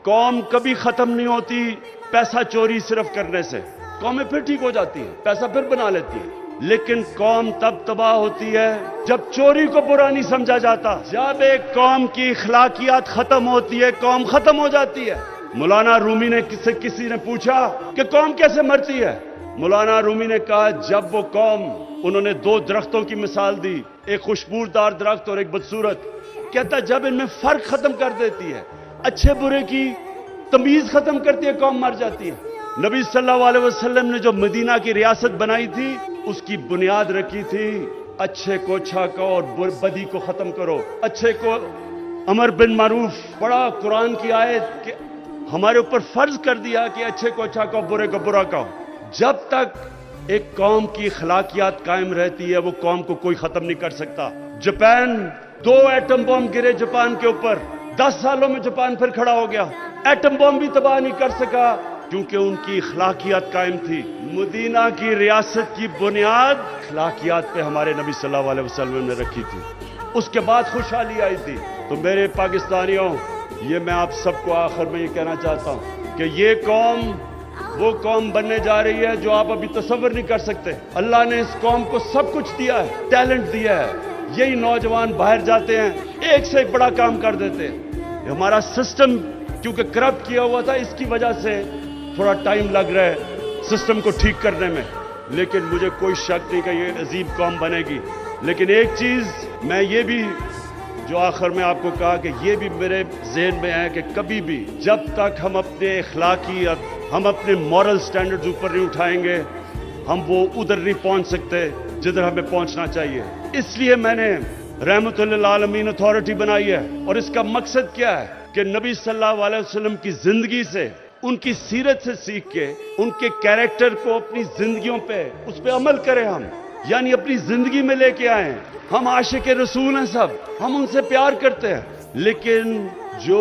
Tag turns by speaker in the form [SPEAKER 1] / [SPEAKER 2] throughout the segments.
[SPEAKER 1] कौम कभी खत्म नहीं होती पैसा चोरी सिर्फ करने से। कौमें फिर ठीक हो जाती हैं, पैसा फिर बना लेती है, लेकिन कौम तब तबाह होती है जब चोरी को बुरा नहीं समझा जाता। जब एक कौम की अखलाकियात खत्म होती है, कौम खत्म हो जाती है। मौलाना रूमी ने किसी ने पूछा कि कौम कैसे मरती है। मौलाना रूमी ने कहा, जब वो कौम, उन्होंने दो दरख्तों की मिसाल दी, एक खुशबूदार दरख्त और एक बदसूरत। कहता जब इनमें फर्क खत्म कर देती है, अच्छे बुरे की तमीज खत्म करती है, कौम मर जाती है। नबी सल्लल्लाहु अलैहि वसल्लम ने जो मदीना की रियासत बनाई थी, उसकी बुनियाद रखी थी अच्छे को अच्छा कहो और बदी को खत्म करो, अच्छे को अमर बिन मारूफ। बड़ा कुरान की आयत कि हमारे ऊपर फर्ज कर दिया कि अच्छे को अच्छा कहो, बुरे को बुरा कहो। जब तक एक कौम की अखलाकियात कायम रहती है, वो कौम को कोई खत्म नहीं कर सकता। जापान, 2 एटम बॉम्ब गिरे जापान के ऊपर, 10 सालों में जापान फिर खड़ा हो गया। एटम बॉम्ब भी तबाह नहीं कर सका क्योंकि उनकी अखलाकियात कायम थी। मदीना की रियासत की बुनियाद अखलाकियात पे हमारे नबी सल्लल्लाहु अलैहि वसल्लम ने रखी थी। उसके बाद खुशहाली आई थी। तो मेरे पाकिस्तानियों, ये मैं आप सबको आखिर में ये कहना चाहता हूं कि ये कौम वो कौम बनने जा रही है जो आप अभी तसव्वुर नहीं कर सकते। अल्लाह ने इस कौम को सब कुछ दिया है, टैलेंट दिया है। यही नौजवान बाहर जाते हैं, एक से एक बड़ा काम कर देते हैं। हमारा सिस्टम क्योंकि करप्ट किया हुआ था, इसकी वजह से थोड़ा टाइम लग रहा है सिस्टम को ठीक करने में, लेकिन मुझे कोई शक नहीं कि ये अजीब कौम बनेगी। लेकिन एक चीज मैं ये भी जो आखिर में आपको कहा कि ये भी मेरे ज़हन में है कि कभी भी जब तक हम अपने अखलाकियत, हम अपने मॉरल स्टैंडर्ड्स ऊपर नहीं उठाएंगे, हम वो उधर नहीं पहुंच सकते जिधर हमें पहुंचना चाहिए। इसलिए मैंने रहमतुल्लिल आलमीन अथॉरिटी बनाई है। और इसका मकसद क्या है कि नबी सल्लल्लाहु अलैहि वसल्लम की जिंदगी से, उनकी सीरत से सीख के, उनके कैरेक्टर को अपनी जिंदगियों पे, उस पे अमल करें हम, यानी अपनी जिंदगी में लेके आए। हम आशिक रसूल हैं सब, हम उनसे प्यार करते हैं, लेकिन जो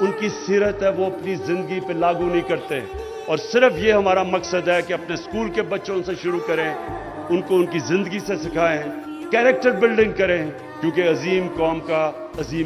[SPEAKER 1] उनकी सीरत है वो अपनी जिंदगी पे लागू नहीं करते। और सिर्फ ये हमारा मकसद है कि अपने स्कूल के बच्चों से शुरू करें, उनको उनकी जिंदगी से सिखाएं, कैरेक्टर बिल्डिंग करें, क्योंकि अजीम कौम का अजीम